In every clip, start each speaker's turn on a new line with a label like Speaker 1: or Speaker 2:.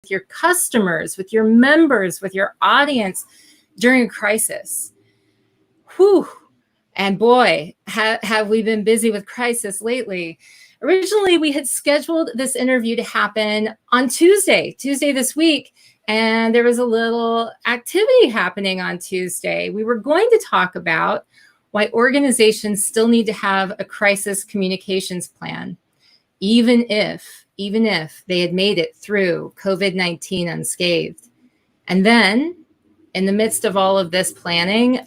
Speaker 1: your customers, with your members, with your audience during a crisis. Whew. And boy, have we been busy with crisis lately. Originally, we had scheduled this interview to happen on Tuesday this week, and there was a little activity happening on Tuesday. We were going to talk about why organizations still need to have a crisis communications plan, even if they had made it through COVID-19 unscathed. And then, in the midst of all of this planning,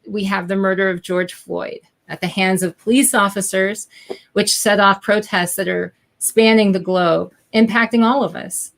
Speaker 1: we have the murder of George Floyd at the hands of police officers, which set off protests that are spanning the globe, impacting all of us.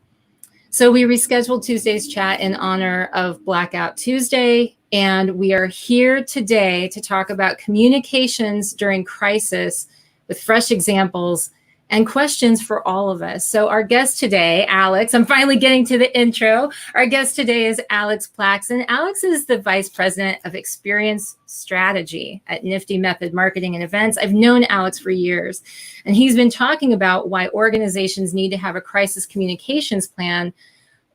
Speaker 1: So we rescheduled Tuesday's chat in honor of Blackout Tuesday, and we are here today to talk about communications during crisis with fresh examples and questions for all of us. So our guest today, Alex, I'm finally getting to the intro. Our guest today is Alex Plaxen. Alex is the Vice President of Experience Strategy at Nifty Method Marketing and Events. I've known Alex for years, and he's been talking about why organizations need to have a crisis communications plan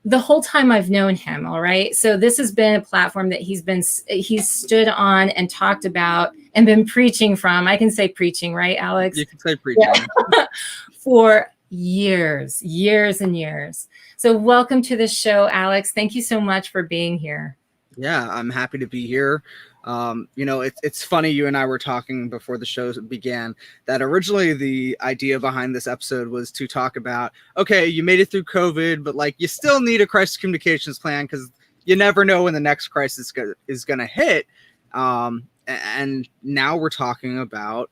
Speaker 1: the whole time I've known him, all right? So this has been a platform that he's stood on and talked about and been preaching from. I can say preaching, right, Alex?
Speaker 2: You can say preaching.
Speaker 1: Yeah. For years and years. So welcome to the show, Alex. Thank you so much for being here.
Speaker 2: Yeah, I'm happy to be here. It's funny, you and I were talking before the show began that originally the idea behind this episode was to talk about, okay, you made it through COVID, but like you still need a crisis communications plan because you never know when the next crisis is going to hit. And now we're talking about,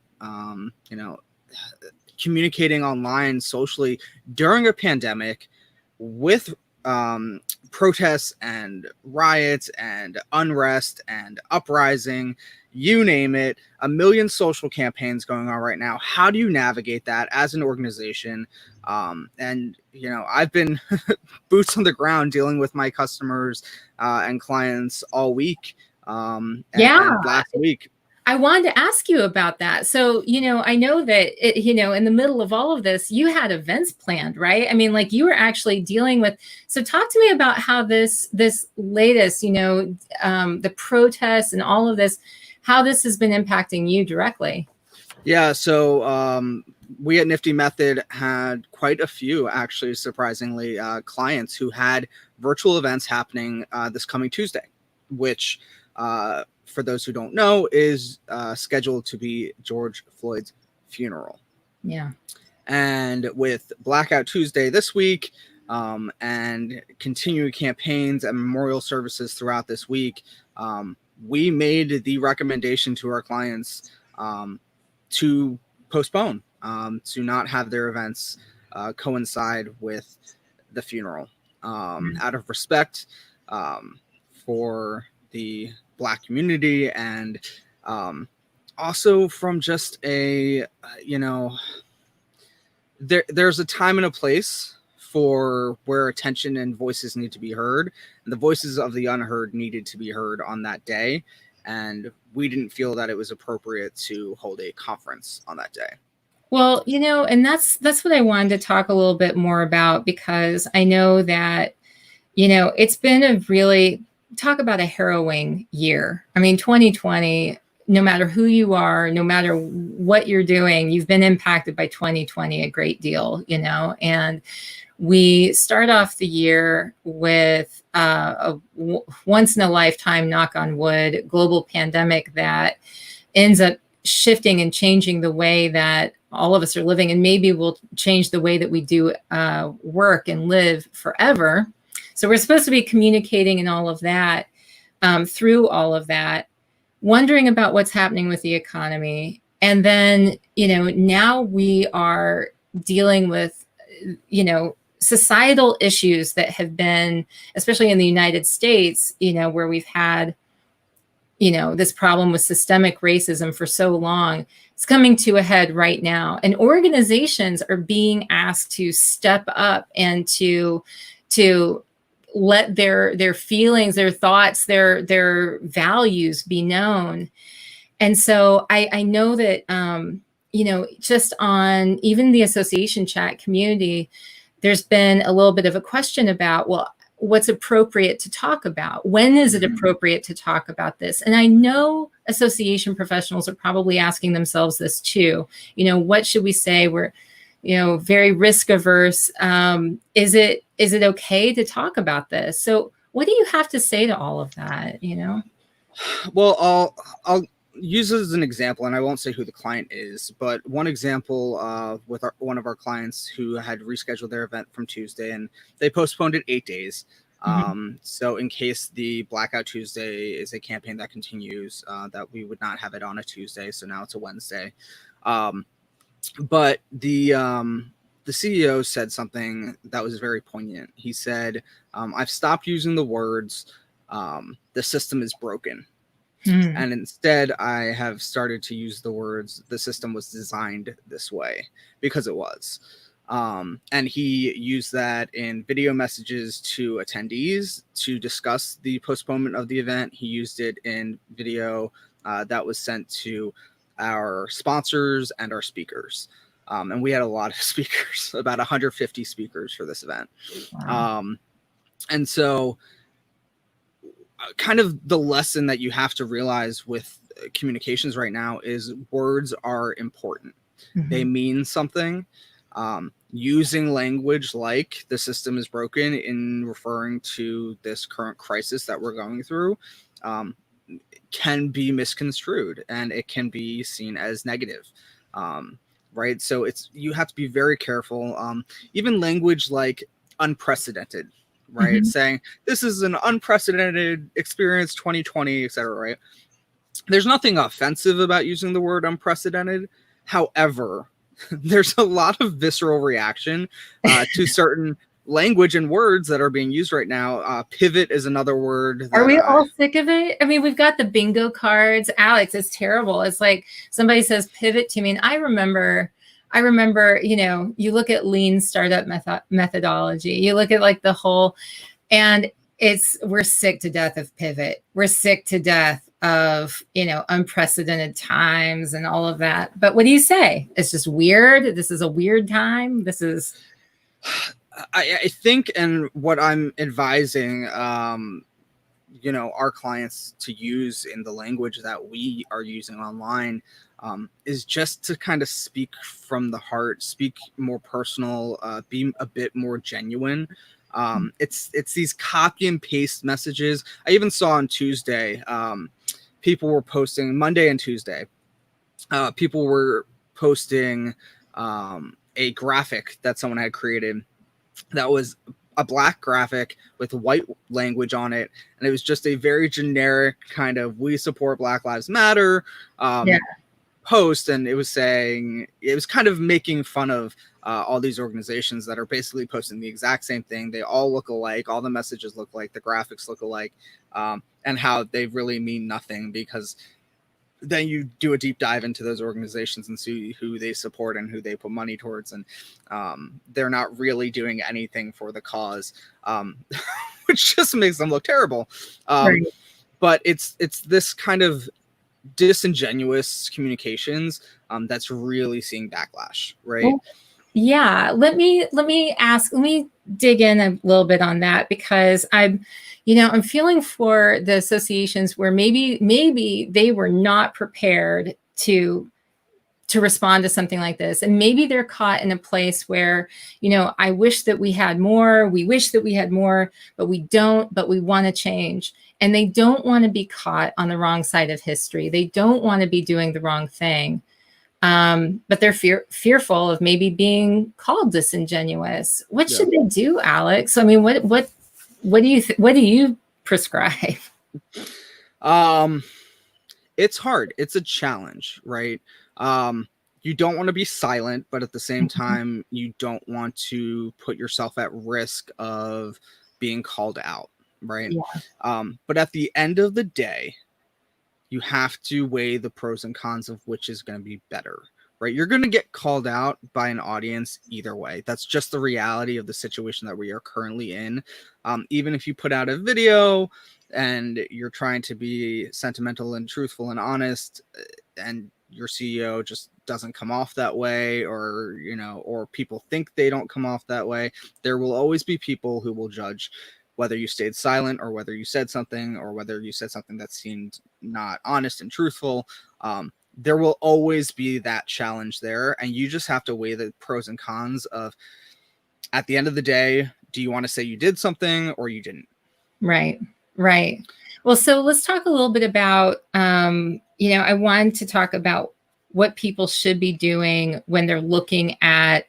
Speaker 2: communicating online socially during a pandemic with protests and riots and unrest and uprising, you name it, a million social campaigns going on right now. How do you navigate that as an organization? I've been boots on the ground dealing with my customers and clients all week. And last week.
Speaker 1: I wanted to ask you about that. So, I know that, in the middle of all of this, you had events planned, right? I mean, like you were actually dealing with, so talk to me about how this latest, the protests and all of this, how this has been impacting you directly.
Speaker 2: Yeah. So we at Nifty Method had quite a few, actually, surprisingly, clients who had virtual events happening this coming Tuesday, which for those who don't know, is scheduled to be George Floyd's funeral.
Speaker 1: Yeah.
Speaker 2: And with Blackout Tuesday this week and continuing campaigns and memorial services throughout this week, we made the recommendation to our clients to postpone, to not have their events coincide with the funeral out of respect for the Black community, and also from just a there's a time and a place for where attention and voices need to be heard, and the voices of the unheard needed to be heard on that day, and we didn't feel that it was appropriate to hold a conference on that day.
Speaker 1: Well, and that's what I wanted to talk a little bit more about, because I know that it's been a really, talk about a harrowing year. I mean, 2020, no matter who you are, no matter what you're doing, you've been impacted by 2020 a great deal, and we start off the year with a once in a lifetime, knock on wood, global pandemic that ends up shifting and changing the way that all of us are living, and maybe will change the way that we do work and live forever. So we're supposed to be communicating and all of that through all of that, wondering about what's happening with the economy. And then, now we are dealing with, societal issues that have been, especially in the United States, where we've had, this problem with systemic racism for so long. It's coming to a head right now. And organizations are being asked to step up and to let their feelings, their thoughts, their values be known. And so I know that, just on even the association chat community, there's been a little bit of a question about, well, what's appropriate to talk about? When is it appropriate to talk about this? And I know association professionals are probably asking themselves this too. You know, what should we say? We're, you know, very risk averse. Is it okay to talk about this? So what do you have to say to all of that, you know?
Speaker 2: Well, I'll use it as an example, and I won't say who the client is, but one example with one of our clients who had rescheduled their event from Tuesday, and they postponed it 8 days. So in case the Blackout Tuesday is a campaign that continues, that we would not have it on a Tuesday, so now it's a Wednesday. But the CEO said something that was very poignant. He said, I've stopped using the words, the system is broken. And instead, I have started to use the words, the system was designed this way, because it was. And he used that in video messages to attendees to discuss the postponement of the event. He used it in video that was sent to our sponsors and our speakers. And we had a lot of speakers, about 150 speakers for this event.
Speaker 1: Wow.
Speaker 2: And so kind of the lesson that you have to realize with communications right now is words are important. They mean something. Using language like the system is broken in referring to this current crisis that we're going through can be misconstrued, and it can be seen as negative. Right. So you have to be very careful. Even language like unprecedented, right? Saying this is an unprecedented experience, 2020, etc. Right? There's nothing offensive about using the word unprecedented. However, there's a lot of visceral reaction to certain language and words that are being used right now. Pivot is another word.
Speaker 1: Are we all sick of it? I mean, we've got the bingo cards. Alex, it's terrible. It's like somebody says pivot to me, and I remember, you know, you look at lean startup methodology, you look at like the whole, and we're sick to death of pivot. We're sick to death of, you know, unprecedented times and all of that. But what do you say? It's just weird. This is a weird time. This is...
Speaker 2: I think, and what I'm advising, you know, our clients to use in the language that we are using online is just to kind of speak from the heart, speak more personal, be a bit more genuine. It's these copy and paste messages. I even saw on Tuesday, people were posting Monday and Tuesday. People were posting a graphic that someone had created that was a black graphic with white language on it, and it was just a very generic kind of "we support Black Lives Matter" post, and it was saying, it was kind of making fun of all these organizations that are basically posting the exact same thing. They all look alike, all the messages look like, the graphics look alike, and how they really mean nothing, because then you do a deep dive into those organizations and see who they support and who they put money towards, and they're not really doing anything for the cause, which just makes them look terrible. Right. But it's this kind of disingenuous communications that's really seeing backlash, right?
Speaker 1: Well, yeah, let me dig in a little bit on that, because I'm feeling for the associations where maybe they were not prepared to respond to something like this. And maybe they're caught in a place where, you know, I wish that we had more, we wish that we had more, but we don't, but we want to change. And they don't want to be caught on the wrong side of history. They don't want to be doing the wrong thing. But they're fearful of maybe being called disingenuous. What should they do, Alex? I mean, what do you prescribe?
Speaker 2: It's hard. It's a challenge, right? You don't want to be silent, but at the same time, you don't want to put yourself at risk of being called out, right? Yeah. But at the end of the day, you have to weigh the pros and cons of which is going to be better, right? You're going to get called out by an audience either way. That's just the reality of the situation that we are currently in. Even if you put out a video and you're trying to be sentimental and truthful and honest, and your CEO just doesn't come off that way, or or people think they don't come off that way. There will always be people who will judge whether you stayed silent, or whether you said something, or whether you said something that seemed not honest and truthful. There will always be that challenge there, and you just have to weigh the pros and cons of, at the end of the day, do you want to say you did something or you didn't?
Speaker 1: Right. Well, so let's talk a little bit about, I wanted to talk about what people should be doing when they're looking at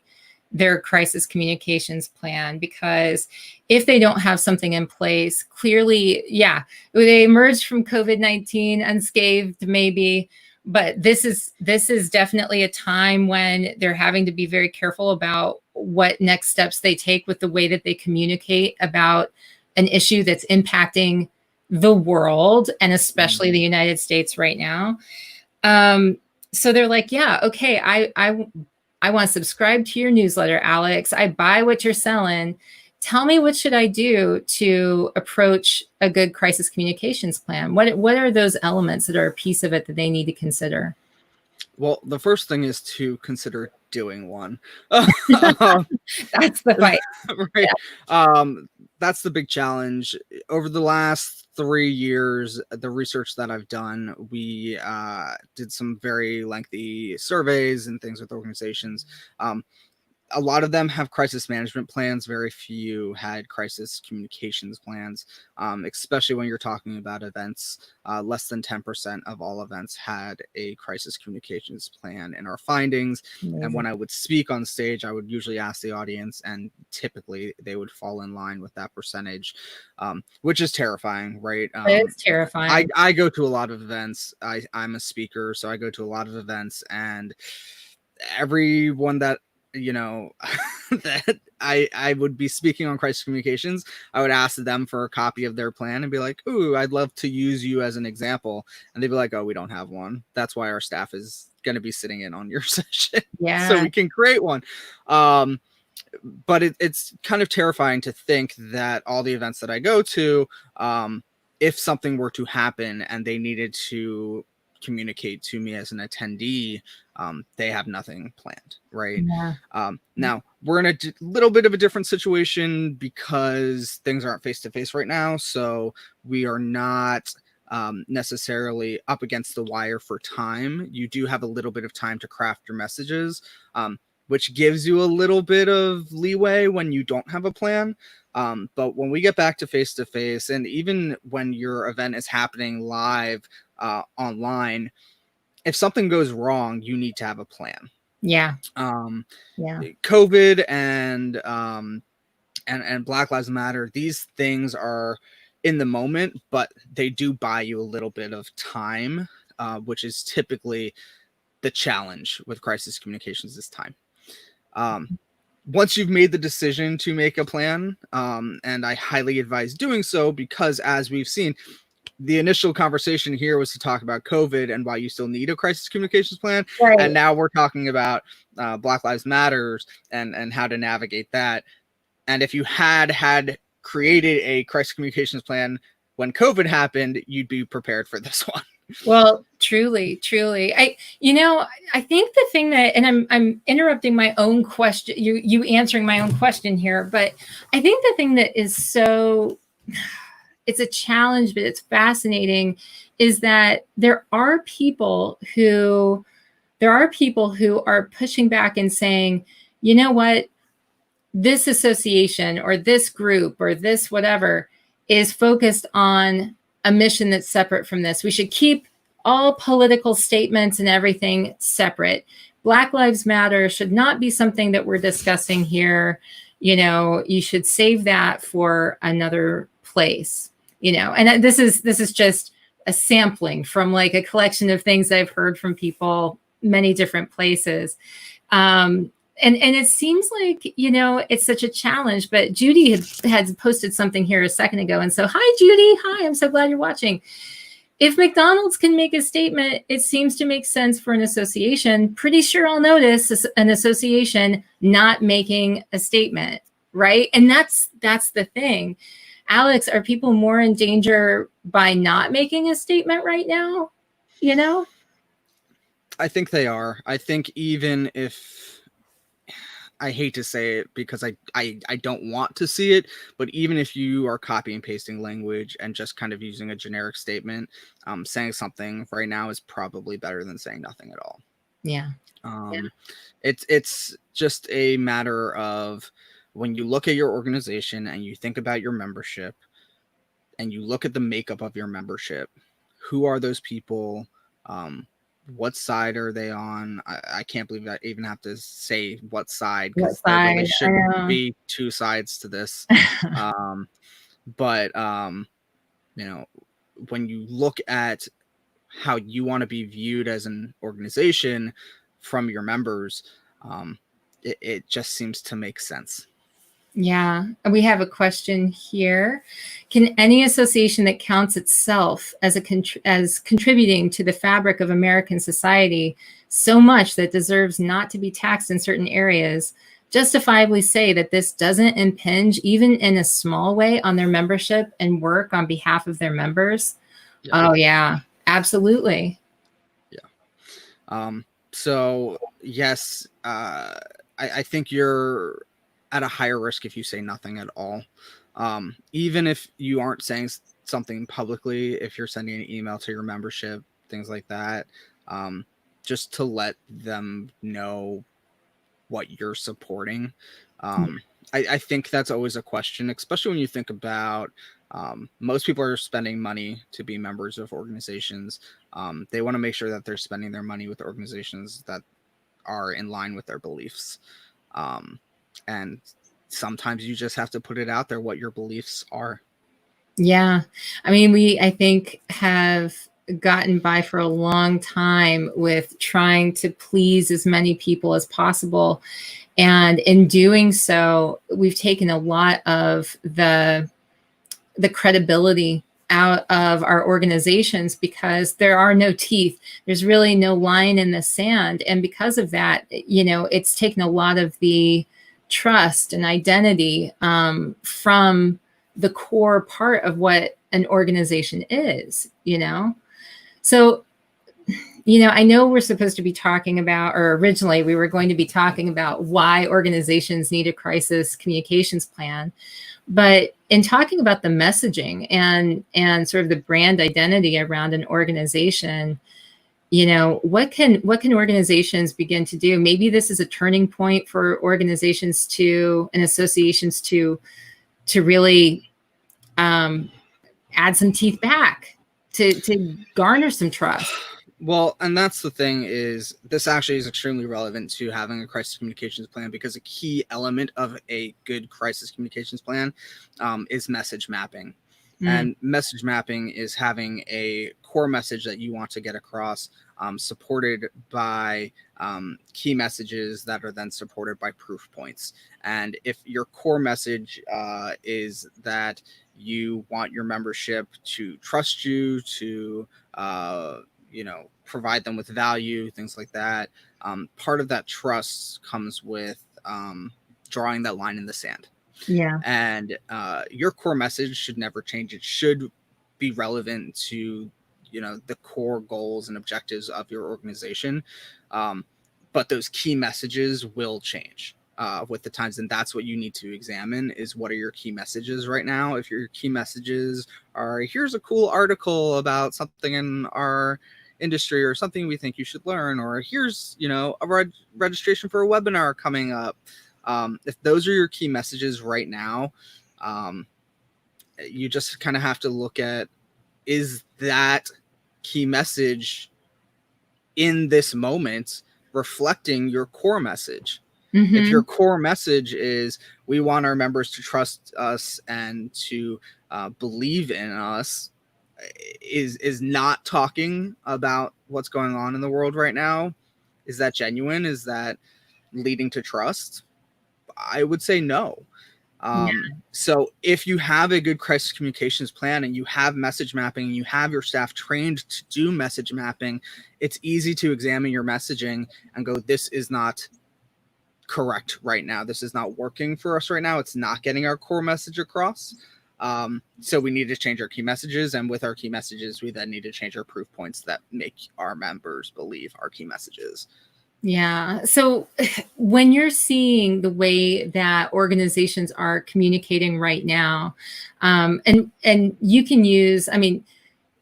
Speaker 1: their crisis communications plan, because if they don't have something in place, clearly, they emerged from COVID-19 unscathed, maybe, but this is definitely a time when they're having to be very careful about what next steps they take with the way that they communicate about an issue that's impacting the world, and especially the United States right now. So they're like, yeah, okay, I want to subscribe to your newsletter, Alex. I buy what you're selling. Tell me, what should I do to approach a good crisis communications plan? What are those elements that are a piece of it that they need to consider?
Speaker 2: Well, the first thing is to consider doing one.
Speaker 1: That's the fight.
Speaker 2: Right. Yeah. That's the big challenge. Over the last 3 years, the research that I've done, we did some very lengthy surveys and things with organizations. A lot of them have crisis management plans. Very few had crisis communications plans, especially when you're talking about events. Less than 10% of all events had a crisis communications plan in our findings. Amazing. And when I would speak on stage, I would usually ask the audience, and typically they would fall in line with that percentage, which is terrifying, right?
Speaker 1: It's terrifying.
Speaker 2: I go to a lot of events. I'm a speaker, so I go to a lot of events, and everyone that that I would be speaking on crisis communications, I would ask them for a copy of their plan and be like, ooh, I'd love to use you as an example. And they'd be like, oh, we don't have one. That's why our staff is going to be sitting in on your session. Yeah. So we can create one. But it's kind of terrifying to think that all the events that I go to, if something were to happen and they needed to communicate to me as an attendee, they have nothing planned, right? Yeah. Now we're in a little bit of a different situation because things aren't face-to-face right now, so we are not necessarily up against the wire for time. You do have a little bit of time to craft your messages, which gives you a little bit of leeway when you don't have a plan. But when we get back to face-to-face, and even when your event is happening live online, if something goes wrong, you need to have a plan.
Speaker 1: Yeah.
Speaker 2: COVID and Black Lives Matter, these things are in the moment, but they do buy you a little bit of time, which is typically the challenge with crisis communications this time. Once you've made the decision to make a plan, and I highly advise doing so, because as we've seen, the initial conversation here was to talk about COVID and why you still need a crisis communications plan. Right. And now we're talking about Black Lives Matters and how to navigate that. And if you had created a crisis communications plan when COVID happened, you'd be prepared for this one.
Speaker 1: Well, truly. I think the thing that, and I'm interrupting my own question, you answering my own question here, but I think the thing that is so, it's a challenge, but it's fascinating, is that there are people who are pushing back and saying, you know what, this association or this group or this whatever is focused on a mission that's separate from this. We should keep all political statements and everything separate. Black Lives Matter should not be something that we're discussing here. You should save that for another place. And this is just a sampling from like a collection of things I've heard from people, many different places. And it seems like, it's such a challenge, but Judy had posted something here a second ago. And so, hi, Judy. Hi, I'm so glad you're watching. If McDonald's can make a statement, it seems to make sense for an association. Pretty sure I'll notice an association not making a statement, right? And that's the thing. Alex, are people more in danger by not making a statement right now?
Speaker 2: I think they are. I think even if, I hate to say it because I don't want to see it, but even if you are copy and pasting language and just kind of using a generic statement, saying something right now is probably better than saying nothing at all.
Speaker 1: Yeah.
Speaker 2: It's just a matter of, when you look at your organization and you think about your membership and you look at the makeup of your membership, who are those people? What side are they on? I can't believe I even have to say what side, because there really shouldn't be two sides to this. But you know, when you look at how you want to be viewed as an organization from your members, it just seems to make sense.
Speaker 1: Yeah, we have a question here. Can any association that counts itself as as contributing to the fabric of American society so much that deserves not to be taxed in certain areas justifiably say that this doesn't impinge, even in a small way, on their membership and work on behalf of their members? Yeah. Oh yeah, absolutely.
Speaker 2: Yeah. So yes, I think you're at a higher risk if you say nothing at all. Even if you aren't saying something publicly, if you're sending an email to your membership, things like that, just to let them know what you're supporting. I think that's always a question, especially when you think about, most people are spending money to be members of organizations. They want to make sure that they're spending their money with organizations that are in line with their beliefs. And sometimes you just have to put it out there what your beliefs are.
Speaker 1: Yeah. I mean, I think, have gotten by for a long time with trying to please as many people as possible. And in doing so, we've taken a lot of the credibility out of our organizations, because there are no teeth. There's really no line in the sand. And because of that, it's taken a lot of the trust and identity from the core part of what an organization is, So, I know we're supposed to be talking about, or originally we were going to be talking about, why organizations need a crisis communications plan. But in talking about the messaging and sort of the brand identity around an organization, what can organizations begin to do? Maybe this is a turning point for organizations and associations to really add some teeth back, to garner some trust.
Speaker 2: Well, and that's the thing, is this actually is extremely relevant to having a crisis communications plan, because a key element of a good crisis communications plan is message mapping. And message mapping is having a core message that you want to get across, supported by key messages that are then supported by proof points. And if your core message is that you want your membership to trust you, to provide them with value, things like that, part of that trust comes with drawing that line in the sand.
Speaker 1: Yeah.
Speaker 2: And your core message should never change. It should be relevant to the core goals and objectives of your organization, but those key messages will change with the times, and that's what you need to examine, is what are your key messages right now. If your key messages are, here's a cool article about something in our industry or something we think you should learn, or here's a registration for a webinar coming up, if those are your key messages right now, you just kind of have to look at, is that key message in this moment reflecting your core message? If your core message is, we want our members to trust us and to believe in us, is not talking about what's going on in the world right now, is that genuine? Is that leading to trust? I would say no. So if you have a good crisis communications plan and you have message mapping and you have your staff trained to do message mapping, it's easy to examine your messaging and go, this is not correct right now. This is not working for us right now. It's not getting our core message across. So we need to change our key messages, and with our key messages, we then need to change our proof points that make our members believe our key messages.
Speaker 1: Yeah. So when you're seeing the way that organizations are communicating right now, and you can use,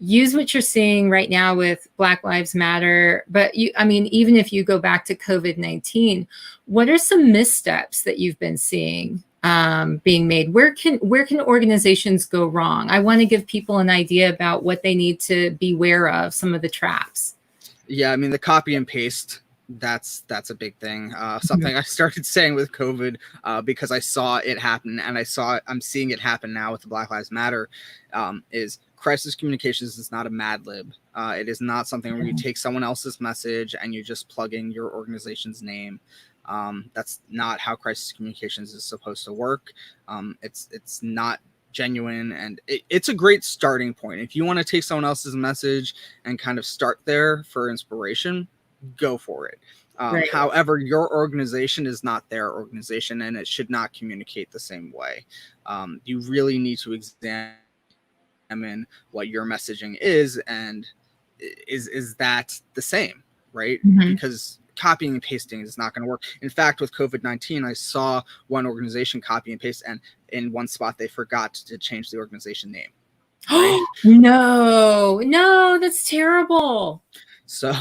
Speaker 1: use what you're seeing right now with Black Lives Matter, but even if you go back to COVID-19, what are some missteps that you've been seeing being made? Where can organizations go wrong? I want to give people an idea about what they need to beware of, some of the traps.
Speaker 2: Yeah, the copy and paste, that's a big thing. Something I started saying with COVID, because I saw it happen, and I'm seeing it happen now with the Black Lives Matter, is crisis communications is not a Mad Lib. It is not something where you take someone else's message and you just plug in your organization's name. That's not how crisis communications is supposed to work. It's not genuine, and it's a great starting point. If you want to take someone else's message and kind of start there for inspiration, go for it. Right. However, your organization is not their organization, and it should not communicate the same way. You really need to examine what your messaging is, and is that the same, right? Because copying and pasting is not going to work. In fact, with COVID-19, I saw one organization copy and paste, and in one spot they forgot to change the organization name.
Speaker 1: Right? No, that's terrible.
Speaker 2: So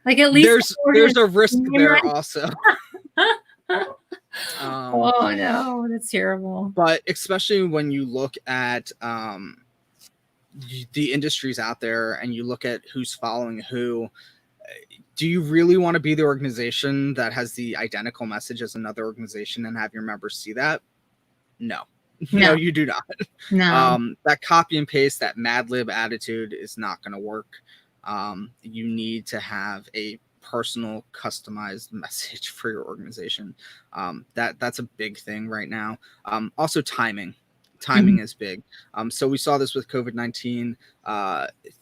Speaker 1: like, at least
Speaker 2: there's a risk there also.
Speaker 1: Oh no, that's terrible.
Speaker 2: But especially when you look at the industries out there and you look at who's following who, do you really want to be the organization that has the identical message as another organization and have your members see that? No, you do not.
Speaker 1: No.
Speaker 2: That copy and paste, that Mad Lib attitude is not going to work. You need to have a personal, customized message for your organization. That's a big thing right now. Also, timing is big. So we saw this with COVID-19,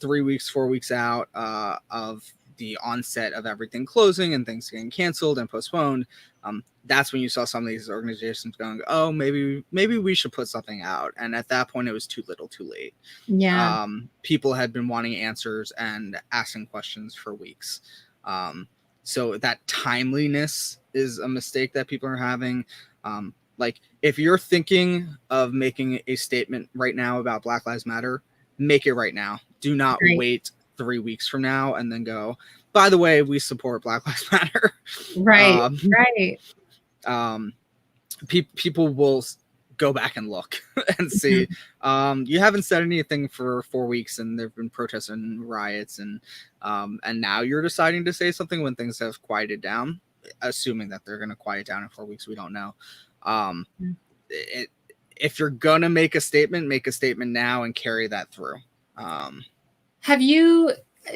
Speaker 2: 3 weeks, 4 weeks out of the onset of everything closing and things getting canceled and postponed. That's when you saw some of these organizations going, oh, maybe we should put something out. And at that point, it was too little, too late.
Speaker 1: Yeah.
Speaker 2: People had been wanting answers and asking questions for weeks. So that timeliness is a mistake that people are having. Like, if you're thinking of making a statement right now about Black Lives Matter, make it right now. Do not wait 3 weeks from now and then go, by the way, we support Black Lives Matter.
Speaker 1: Right.
Speaker 2: People will go back and look and see. You haven't said anything for 4 weeks, and there've been protests and riots, and now you're deciding to say something when things have quieted down, assuming that they're going to quiet down in 4 weeks. We don't know. If you're gonna make a statement now and carry that through.
Speaker 1: Have you,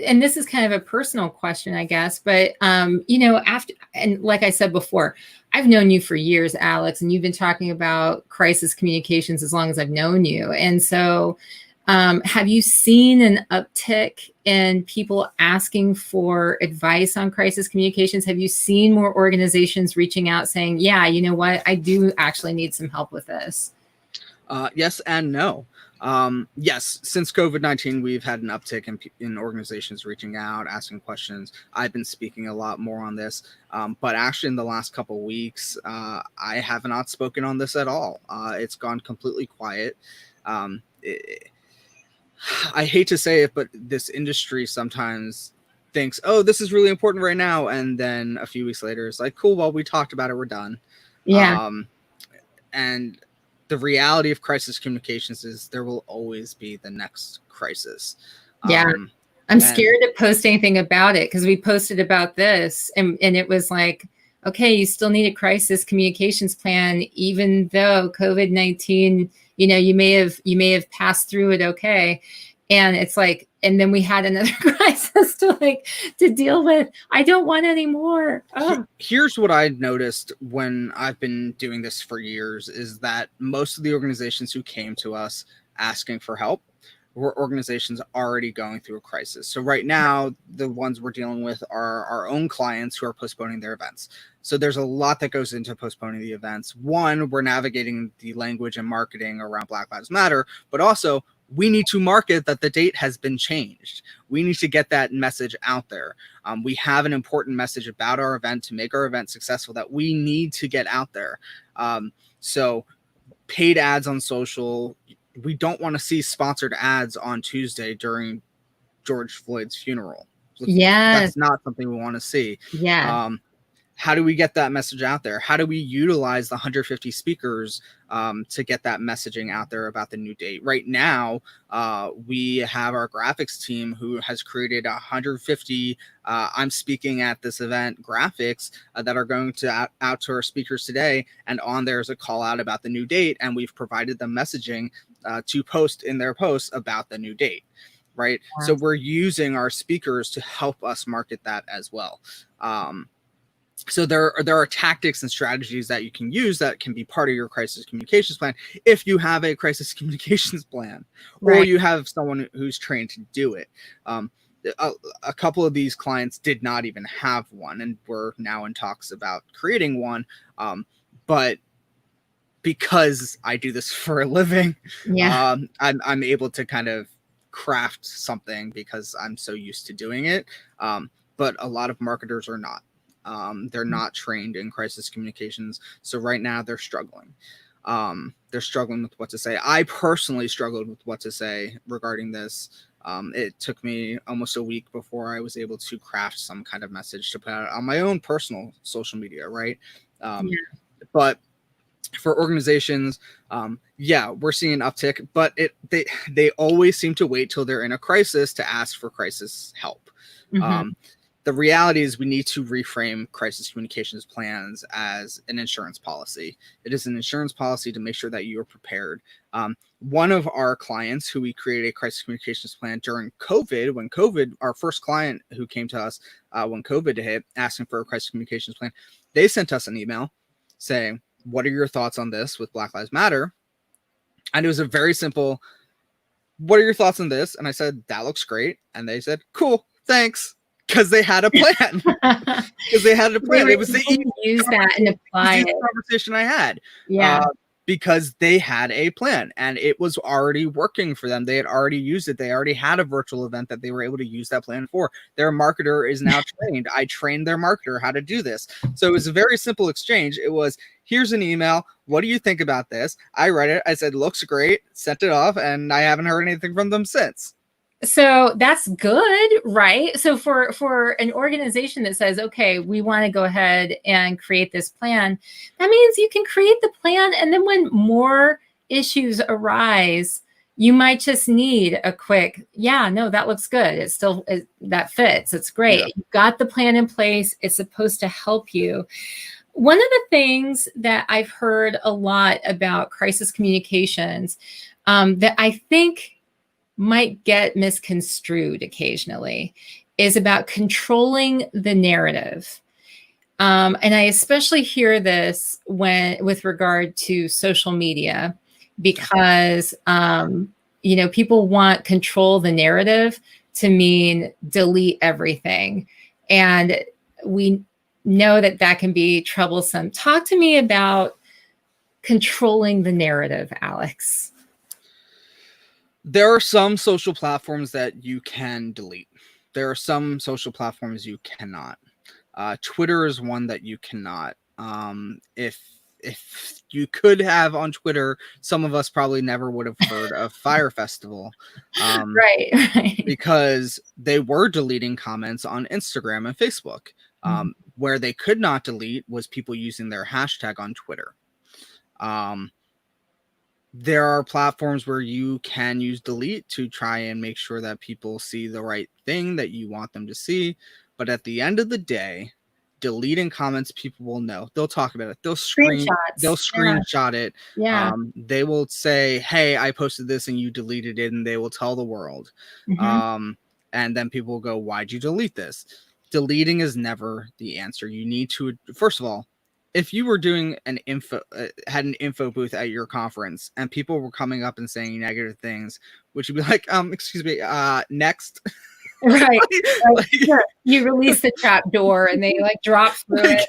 Speaker 1: and this is kind of a personal question, I guess, but after, and like I said before, I've known you for years, Alex, and you've been talking about crisis communications as long as I've known you. And so have you seen an uptick in people asking for advice on crisis communications? Have you seen more organizations reaching out saying, yeah, you know what, I do actually need some help with this?
Speaker 2: Yes and no. Yes, since COVID-19, we've had an uptick in organizations reaching out, asking questions. I've been speaking a lot more on this, but actually in the last couple of weeks, I have not spoken on this at all. It's gone completely quiet. I hate to say it, but this industry sometimes thinks, oh, this is really important right now. And then a few weeks later, it's like, cool, well, we talked about it, we're done.
Speaker 1: Yeah.
Speaker 2: And the reality of crisis communications is there will always be the next crisis.
Speaker 1: Yeah. I'm scared to post anything about it, because we posted about this and it was like, okay, you still need a crisis communications plan, even though COVID-19, you may have passed through it. Okay. And it's like, and then we had another crisis to deal with. I don't want any more. Oh.
Speaker 2: Here's what I noticed when I've been doing this for years is that most of the organizations who came to us asking for help organizations already going through a crisis. So right now, the ones we're dealing with are our own clients who are postponing their events. So there's a lot that goes into postponing the events. One, we're navigating the language and marketing around Black Lives Matter, but also we need to market that the date has been changed. We need to get that message out there. We have an important message about our event to make our event successful that we need to get out there. So paid ads on social. We don't want to see sponsored ads on Tuesday during George Floyd's funeral.
Speaker 1: Yes.
Speaker 2: That's not something we want to see.
Speaker 1: Yeah.
Speaker 2: How do we get that message out there? How do we utilize the 150 speakers to get that messaging out there about the new date? Right now, we have our graphics team who has created 150 I'm speaking at this event graphics that are going to out to our speakers today. And on there is a call out about the new date. And we've provided them messaging to post in their posts about the new date. Right.
Speaker 1: Yeah.
Speaker 2: So we're using our speakers to help us market that as well. So there are tactics and strategies that you can use that can be part of your crisis communications plan if you have a crisis communications plan, or you have someone who's trained to do it. A couple of these clients did not even have one, and we're now in talks about creating one. But because I do this for a living, I'm able to kind of craft something because I'm so used to doing it. But a lot of marketers are not. They're not trained in crisis communications. So right now they're struggling. They're struggling with what to say. I personally struggled with what to say regarding this. It took me almost a week before I was able to craft some kind of message to put out on my own personal social media. Right. But for organizations, we're seeing an uptick, but they always seem to wait till they're in a crisis to ask for crisis help. The reality is we need to reframe crisis communications plans as an insurance policy. It is an insurance policy to make sure that you are prepared. One of our clients who we created a crisis communications plan during COVID, when COVID, our first client who came to us when COVID hit, asking for a crisis communications plan, they sent us an email saying, what are your thoughts on this with Black Lives Matter? And it was a very simple, what are your thoughts on this? And I said, that looks great. And they said, cool, thanks. Because they had a plan. It was the
Speaker 1: use that and apply it.
Speaker 2: Conversation I had.
Speaker 1: Yeah.
Speaker 2: Because they had a plan and it was already working for them. They had already used it. They already had a virtual event that they were able to use that plan for. Their marketer is now trained. I trained their marketer how to do this. So it was a very simple exchange. It was, here's an email. What do you think about this? I read it. I said, looks great. Sent it off. And I haven't heard anything from them since.
Speaker 1: So that's good, right? So for an organization that says, okay, we want to go ahead and create this plan, that means you can create the plan. And then when more issues arise, you might just need a quick, that looks good. That fits. It's great. Yeah. You've got the plan in place. It's supposed to help you. One of the things that I've heard a lot about crisis communications that I think might get misconstrued occasionally is about controlling the narrative. And I especially hear this with regard to social media, because, people want control the narrative to mean delete everything. And we know that can be troublesome. Talk to me about controlling the narrative, Alex.
Speaker 2: There are some social platforms that you can delete. There are some social platforms you cannot. Twitter is one that you cannot. If you could have on Twitter, some of us probably never would have heard of Fire Festival.
Speaker 1: Right.
Speaker 2: Because they were deleting comments on Instagram and Facebook. Where they could not delete was people using their hashtag on Twitter. There are platforms where you can use delete to try and make sure that people see the right thing that you want them to see. But at the end of the day, deleting comments, people will know. They'll talk about it. They'll screenshot it.
Speaker 1: Yeah.
Speaker 2: They will say, hey, I posted this and you deleted it, and they will tell the world. And then people will go, why'd you delete this? Deleting is never the answer. You need to, first of all, if you were doing had an info booth at your conference and people were coming up and saying negative things, would you be like, excuse me, next?
Speaker 1: Right.
Speaker 2: Like,
Speaker 1: Sure. You release the trap door and they like drop through it.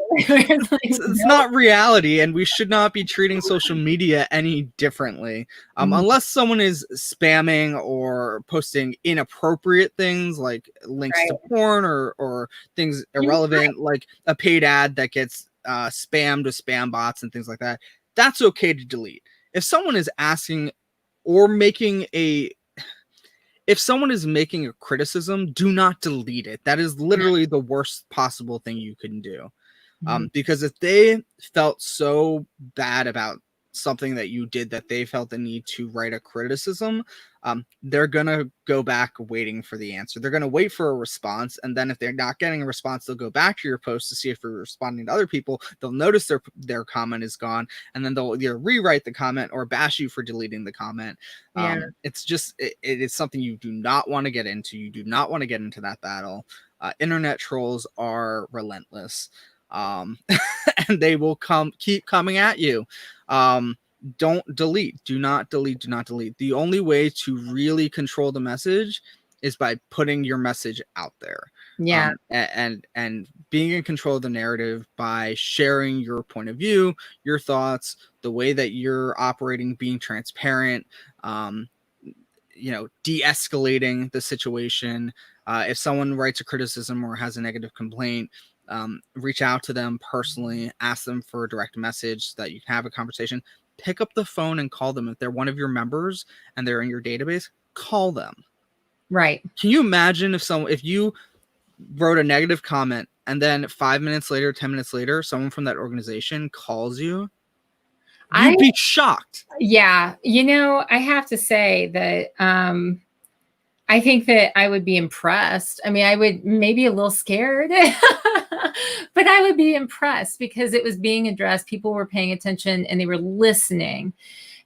Speaker 2: It's not reality, and we should not be treating social media any differently. Unless someone is spamming or posting inappropriate things like links to porn or things irrelevant, like a paid ad that gets spammed with spam bots and things like that. That's okay to delete. If someone is asking or making a criticism, do not delete it. That is literally the worst possible thing you can do. Because if they felt so bad about something that you did that they felt the need to write a criticism, they're going to go back waiting for the answer. They're going to wait for a response. And then if they're not getting a response, they'll go back to your post to see if you're responding to other people. They'll notice their comment is gone. And then they'll either rewrite the comment or bash you for deleting the comment. It's just, it is something you do not want to get into. You do not want to get into that battle. Internet trolls are relentless. And they will keep coming at you. Don't delete. Do not delete. Do not delete. The only way to really control the message is by putting your message out there. And being in control of the narrative by sharing your point of view, your thoughts, the way that you're operating, being transparent, de-escalating the situation. If someone writes a criticism or has a negative complaint, reach out to them personally, ask them for a direct message so that you can have a conversation. Pick up the phone and call them. If they're one of your members and they're in your database, call them.
Speaker 1: Right.
Speaker 2: Can you imagine if you wrote a negative comment and then 5 minutes later, 10 minutes later, someone from that organization calls you? You'd be shocked.
Speaker 1: Yeah. I have to say that I think that I would be impressed. I mean, I would maybe a little scared, but I would be impressed because it was being addressed. People were paying attention and they were listening.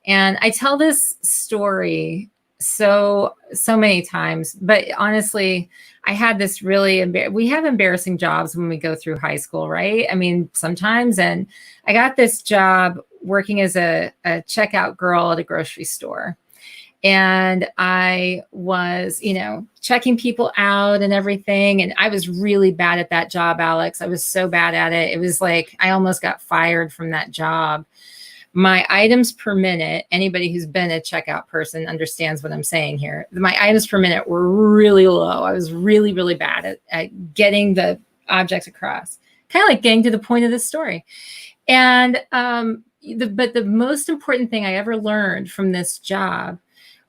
Speaker 1: And I tell this story so many times, but honestly, I had this really, we have embarrassing jobs when we go through high school, right? I mean, sometimes, and I got this job working as a checkout girl at a grocery store. And I was, checking people out and everything. And I was really bad at that job, Alex. I was so bad at it. It was like, I almost got fired from that job. My items per minute, anybody who's been a checkout person understands what I'm saying here. My items per minute were really low. I was really, really bad at getting the objects across, kind of like getting to the point of the story. And, but the most important thing I ever learned from this job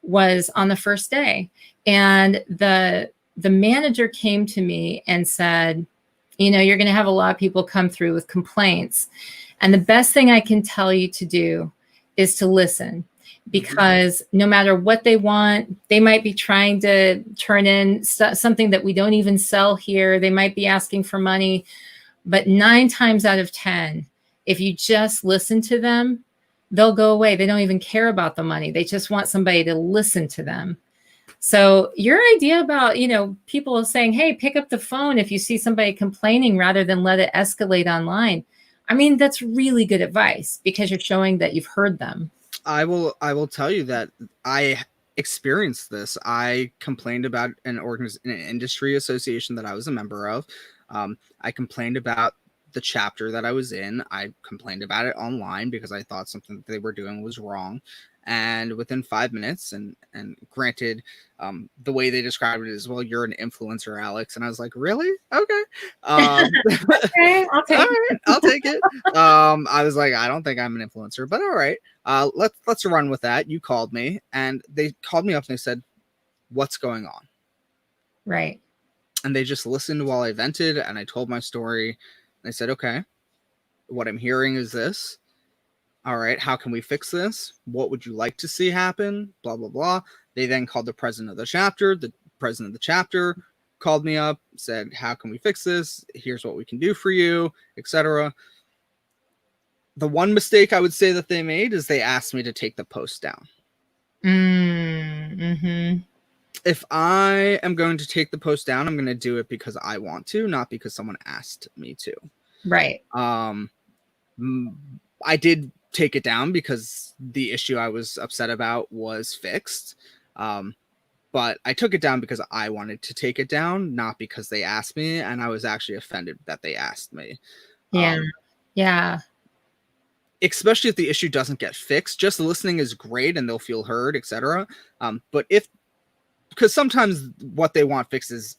Speaker 1: was on the first day. And the manager came to me and said, you're going to have a lot of people come through with complaints. And the best thing I can tell you to do is to listen, because no matter what they want, they might be trying to turn in something that we don't even sell here. They might be asking for money, but 9 times out of 10, if you just listen to them, they'll go away. They don't even care about the money. They just want somebody to listen to them. So your idea about, people saying, hey, pick up the phone if you see somebody complaining rather than let it escalate online. I mean, that's really good advice because you're showing that you've heard them.
Speaker 2: I will tell you that I experienced this. I complained about an industry association that I was a member of. I complained about the chapter that I was in. I complained about it online because I thought something that they were doing was wrong. And within 5 minutes, and granted, the way they described it is, well, you're an influencer, Alex. And I was like, really? Okay.
Speaker 1: Okay, I'll take it.
Speaker 2: I'll take it. I was like, I don't think I'm an influencer, but all right. Let's run with that. You called me, and they called me up and they said, what's going on?
Speaker 1: Right.
Speaker 2: And they just listened while I vented, and I told my story. They said, okay, what I'm hearing is this. All right, how can we fix this? What would you like to see happen? Blah, blah, blah. They then called the president of the chapter. The president of the chapter called me up, said, how can we fix this? Here's what we can do for you, etc. The one mistake I would say that they made is they asked me to take the post down.
Speaker 1: Mm-hmm.
Speaker 2: If I am going to take the post down, I'm going to do it because I want to, not because someone asked me to.
Speaker 1: Right.
Speaker 2: I did take it down because the issue I was upset about was fixed. But I took it down because I wanted to take it down, not because they asked me. And I was actually offended that they asked me.
Speaker 1: Yeah. Yeah.
Speaker 2: Especially if the issue doesn't get fixed. Just listening is great and they'll feel heard, etc. But because sometimes what they want fixed is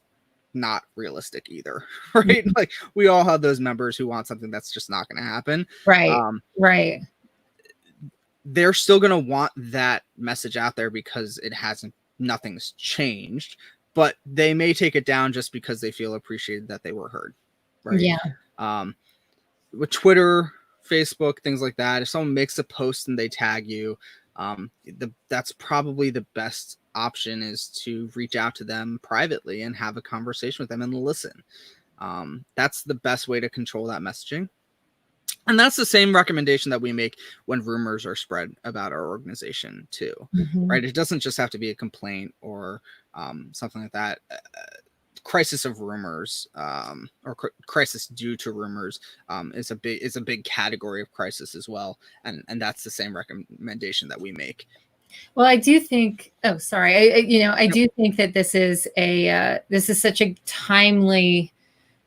Speaker 2: not realistic either, right? Like we all have those members who want something that's just not going to happen.
Speaker 1: Right. Right.
Speaker 2: They're still going to want that message out there because nothing's changed, but they may take it down just because they feel appreciated that they were heard. Right.
Speaker 1: Yeah.
Speaker 2: With Twitter, Facebook, things like that, if someone makes a post and they tag you, that's probably the best option, is to reach out to them privately and have a conversation with them and listen. That's the best way to control that messaging. And that's the same recommendation that we make when rumors are spread about our organization too, right? It doesn't just have to be a complaint or something like that. Crisis of rumors or crisis due to rumors is a big category of crisis as well, and that's the same recommendation that we make.
Speaker 1: Well, I do think. Oh, sorry. I do think that this is such a timely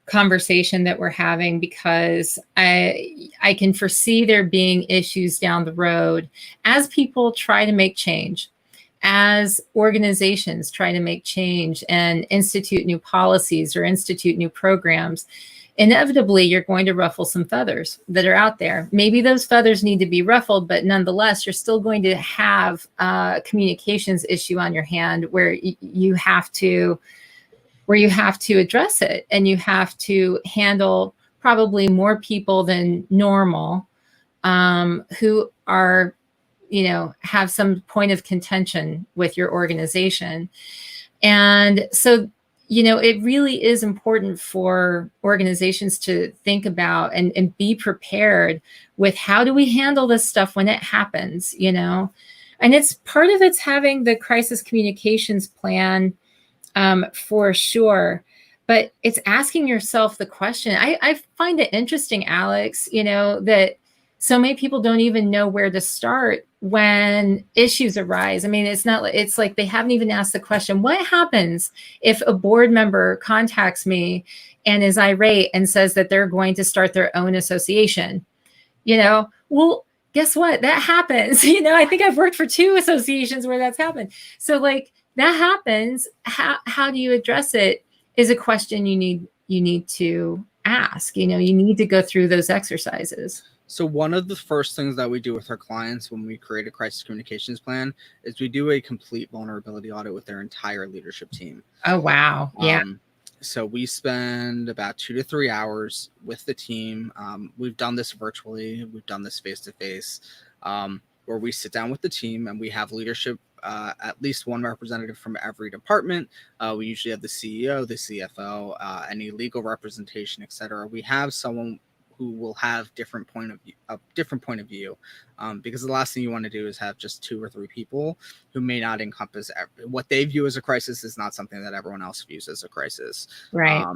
Speaker 1: conversation that we're having, because I can foresee there being issues down the road as people try to make change, as organizations try to make change and institute new policies or institute new programs. Inevitably, you're going to ruffle some feathers that are out there. Maybe those feathers need to be ruffled, but nonetheless, you're still going to have a communications issue on your hand where you have to address it, and you have to handle probably more people than normal who are, have some point of contention with your organization. And so, it really is important for organizations to think about and be prepared with, how do we handle this stuff when it happens, And it's part of it's having the crisis communications plan, for sure. But it's asking yourself the question. I find it interesting, Alex, that so many people don't even know where to start when issues arise. I mean, it's like they haven't even asked the question, what happens if a board member contacts me and is irate and says that they're going to start their own association? Well, guess what? That happens. I think I've worked for 2 associations where that's happened. So like, that happens. How do you address it is a question you need to ask. You need to go through those exercises.
Speaker 2: So one of the first things that we do with our clients when we create a crisis communications plan is we do a complete vulnerability audit with their entire leadership team.
Speaker 1: Oh, wow. Yeah.
Speaker 2: So we spend about 2 to 3 hours with the team. We've done this virtually. We've done this face-to-face, where we sit down with the team and we have leadership, at least one representative from every department. We usually have the CEO, the CFO, any legal representation, etc. We have someone who will have different point of view, because the last thing you want to do is have just 2 or 3 people who may not encompass what they view as a crisis is not something that everyone else views as a crisis.
Speaker 1: Right.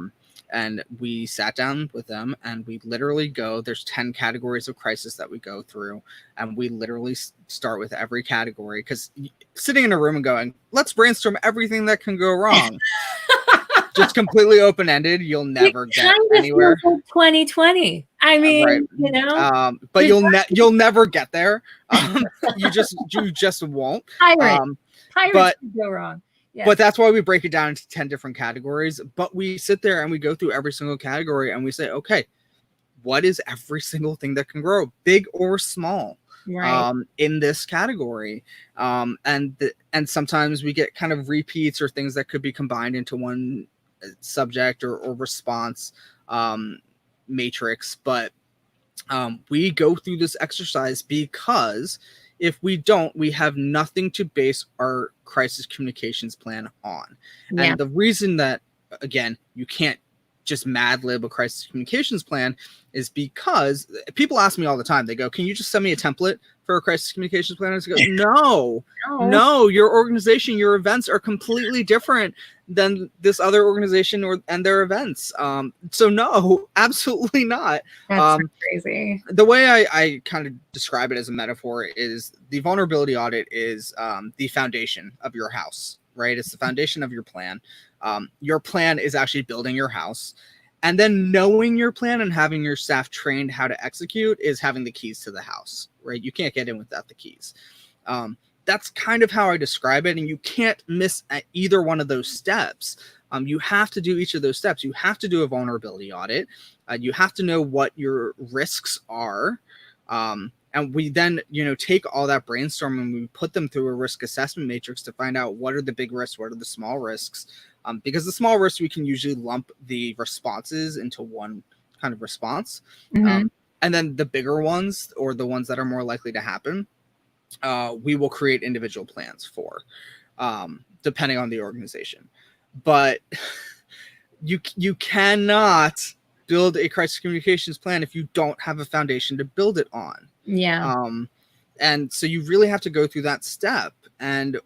Speaker 2: And we sat down with them and we literally there's 10 categories of crisis that we go through. And we literally start with every category, because sitting in a room and going, let's brainstorm everything that can go wrong. Just completely open-ended. You'll never get anywhere.
Speaker 1: 2020. I mean,
Speaker 2: right. But you'll never get there. You just won't.
Speaker 1: Pirates could go wrong. Yes.
Speaker 2: But that's why we break it down into 10 different categories. But we sit there and we go through every single category and we say, okay, what is every single thing that can grow, big or small,
Speaker 1: right,
Speaker 2: in this category? And sometimes we get kind of repeats or things that could be combined into one subject or response matrix. But we go through this exercise because if we don't, we have nothing to base our crisis communications plan on. Yeah. And the reason that, again, you can't just mad lib a crisis communications plan is because people ask me all the time. They go, can you just send me a template for a crisis communications plan? And it goes,
Speaker 1: No.
Speaker 2: no, your organization, your events are completely different than this other organization and their events. So no, absolutely not.
Speaker 1: That's so crazy.
Speaker 2: The way I kind of describe it as a metaphor is the vulnerability audit is the foundation of your house, right? It's the foundation of your plan. Your plan is actually building your house. And then knowing your plan and having your staff trained how to execute is having the keys to the house, right? You can't get in without the keys. That's kind of how I describe it. And you can't miss at either one of those steps. You have to do each of those steps. You have to do a vulnerability audit. You have to know what your risks are. And we then, take all that brainstorm and we put them through a risk assessment matrix to find out what are the big risks, what are the small risks. Because the small risks, we can usually lump the responses into one kind of response.
Speaker 1: Mm-hmm.
Speaker 2: And then the bigger ones, or the ones that are more likely to happen, we will create individual plans for, depending on the organization. But you cannot build a crisis communications plan if you don't have a foundation to build it on.
Speaker 1: Yeah.
Speaker 2: And so you really have to go through that step. And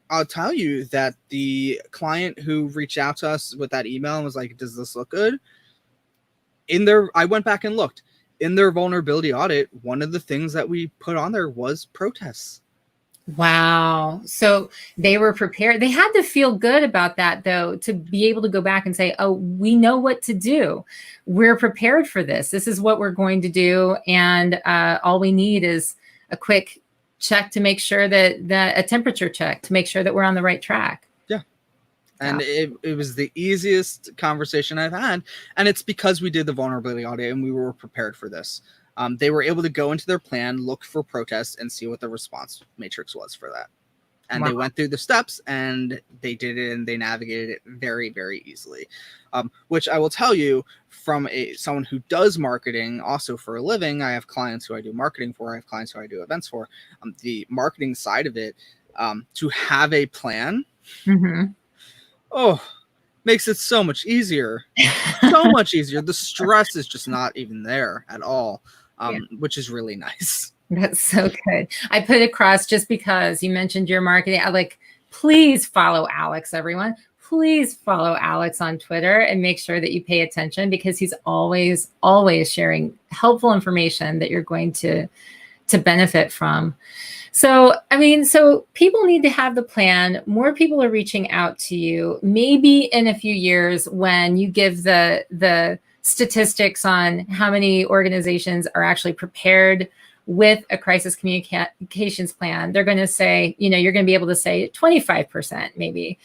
Speaker 2: I'll tell you that the client who reached out to us with that email and was like, does this look good? I went back and looked. In their vulnerability audit, one of the things that we put on there was protests.
Speaker 1: Wow. So they were prepared. They had to feel good about that, though, to be able to go back and say, oh, we know what to do. We're prepared for this. This is what we're going to do. And all we need is a quick check to make sure that a temperature check to make sure that we're on the right track.
Speaker 2: Yeah. And it was the easiest conversation I've had. And it's because we did the vulnerability audit and we were prepared for this. They were able to go into their plan, look for protests, and see what the response matrix was for that. And They went through the steps and they did it and they navigated it very, very easily. Which I will tell you, from someone who does marketing also for a living, I have clients who I do marketing for, I have clients who I do events for. The marketing side of it, to have a plan, makes it so much easier. So much easier. The stress is just not even there at all, which is really nice.
Speaker 1: That's so good. I put across, just because you mentioned your marketing, please follow Alex, everyone. Please follow Alex on Twitter and make sure that you pay attention, because he's always, always sharing helpful information that you're going to benefit from. So people need to have the plan. More people are reaching out to you. Maybe in a few years, when you give the statistics on how many organizations are actually prepared with a crisis communications plan, they're going to say, you're going to be able to say 25%, maybe.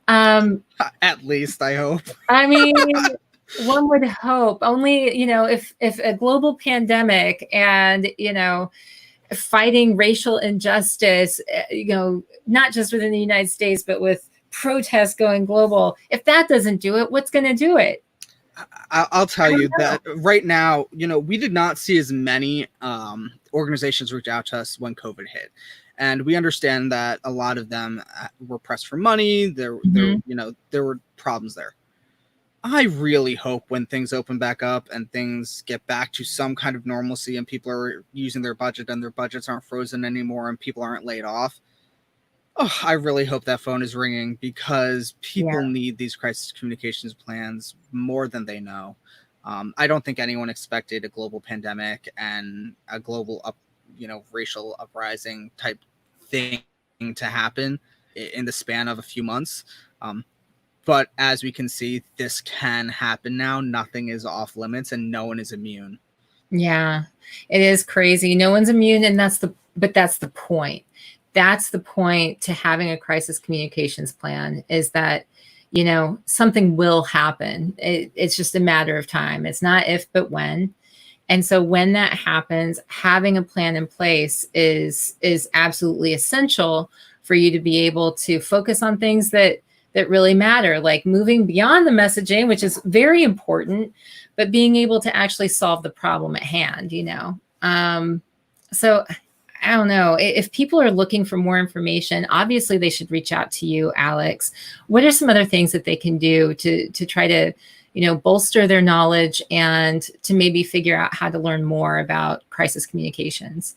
Speaker 2: At least, I hope.
Speaker 1: One would hope. Only, if a global pandemic and, fighting racial injustice, not just within the United States, but with protests going global, if that doesn't do it, what's going to do it?
Speaker 2: I'll tell you that right now, we did not see as many organizations reach out to us when COVID hit. And we understand that a lot of them were pressed for money. There were problems there. I really hope when things open back up and things get back to some kind of normalcy and people are using their budget and their budgets aren't frozen anymore and people aren't laid off. I really hope that phone is ringing, because people need these crisis communications plans more than they know. I don't think anyone expected a global pandemic and a global racial uprising type thing to happen in the span of a few months. But as we can see, this can happen now. Nothing is off limits and no one is immune.
Speaker 1: Yeah, it is crazy. No one's immune. And that's the point. That's the point to having a crisis communications plan, is that, something will happen. It's just a matter of time. It's not if, but when. And so when that happens, having a plan in place is absolutely essential for you to be able to focus on things that really matter, like moving beyond the messaging, which is very important, but being able to actually solve the problem at hand, So I don't know. If people are looking for more information, obviously they should reach out to you, Alex. What are some other things that they can do to try to, bolster their knowledge and to maybe figure out how to learn more about crisis communications?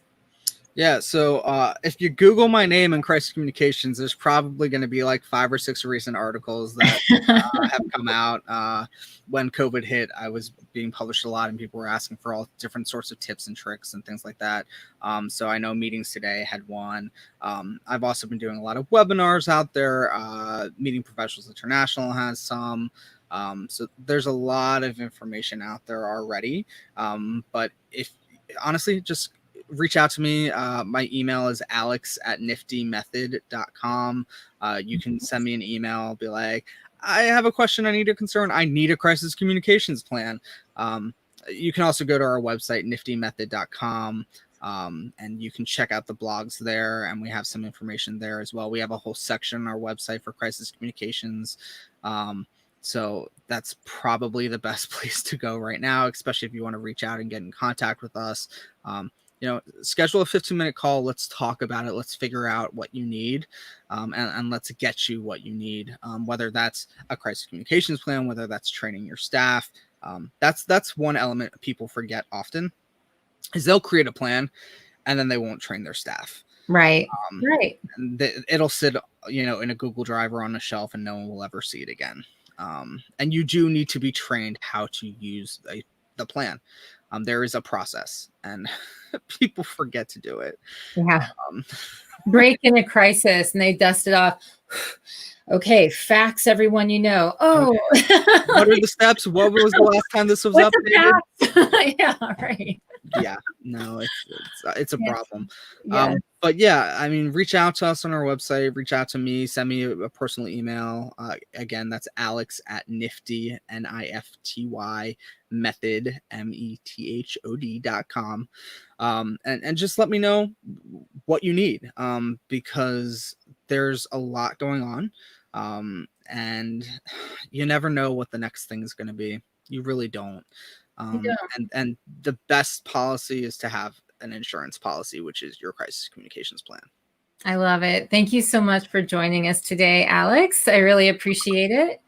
Speaker 2: Yeah, so if you Google my name and crisis communications, there's probably going to be like 5 or 6 recent articles that have come out. When COVID hit, I was being published a lot, and people were asking for all different sorts of tips and tricks and things like that. So I know Meetings Today had one. I've also been doing a lot of webinars out there. Meeting Professionals International has some. So there's a lot of information out there already. But if honestly, just reach out to me. My email is alex@niftymethod.com. You can send me an email, be like, I have a question, I need a concern, I need a crisis communications plan. You can also go to our website, niftymethod.com. And you can check out the blogs there, and we have some information there as well. We have a whole section on our website for crisis communications. So that's probably the best place to go right now, especially if you want to reach out and get in contact with us. Schedule a 15-minute call. Let's talk about it. Let's figure out what you need, and let's get you what you need, whether that's a crisis communications plan, whether that's training your staff. That's one element people forget often, is they'll create a plan and then they won't train their staff.
Speaker 1: Right. Right.
Speaker 2: It'll sit, in a Google Drive or on a shelf, and no one will ever see it again. And you do need to be trained how to use the plan. There is a process, and people forget to do it.
Speaker 1: Yeah. Break in a crisis, and they dust it off. Okay, fax everyone you know. Oh,
Speaker 2: what are the steps? What was the last time this was updated?
Speaker 1: Yeah, right.
Speaker 2: Yeah, no, it's a problem.
Speaker 1: Yeah.
Speaker 2: But yeah, I mean, reach out to us on our website, reach out to me, send me a personal email. Again, that's alex@nifty, NIFTY, method, METHOD.com. And just let me know what you need, because there's a lot going on. And you never know what the next thing is going to be. You really don't. And the best policy is to have an insurance policy, which is your crisis communications plan.
Speaker 1: I love it. Thank you so much for joining us today, Alex. I really appreciate it.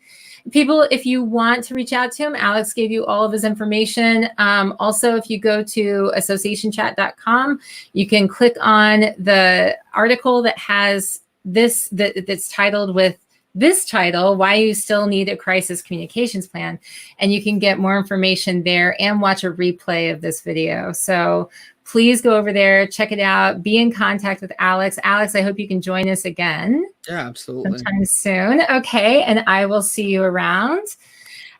Speaker 1: People, if you want to reach out to him, Alex gave you all of his information. Also, if you go to associationchat.com, you can click on the article that has this, that's titled with this title, Why You Still Need a Crisis Communications Plan. And you can get more information there and watch a replay of this video. So please go over there, check it out, be in contact with Alex. Alex, I hope you can join us again.
Speaker 2: Yeah, absolutely.
Speaker 1: Sometime soon. Okay, and I will see you around.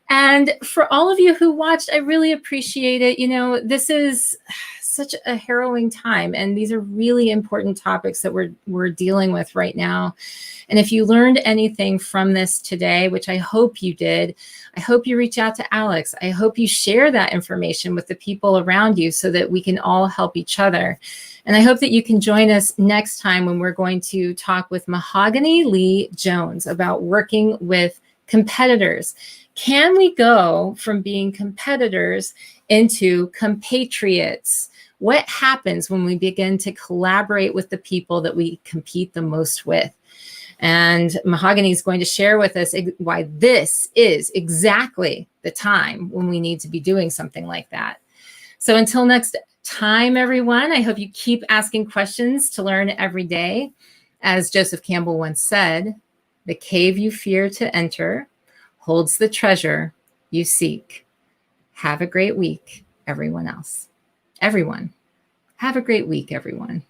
Speaker 1: And for all of you who watched, I really appreciate it. This is such a harrowing time, and these are really important topics that we're dealing with right now. And if you learned anything from this today, which I hope you did, I hope you reach out to Alex. I hope you share that information with the people around you so that we can all help each other. And I hope that you can join us next time when we're going to talk with Mahogany Lee Jones about working with competitors. Can we go from being competitors into compatriots? What happens when we begin to collaborate with the people that we compete the most with? And Mahogany is going to share with us why this is exactly the time when we need to be doing something like that. So until next time, everyone, I hope you keep asking questions to learn every day. As Joseph Campbell once said, the cave you fear to enter holds the treasure you seek. Have a great week, everyone else. Everyone, have a great week, everyone.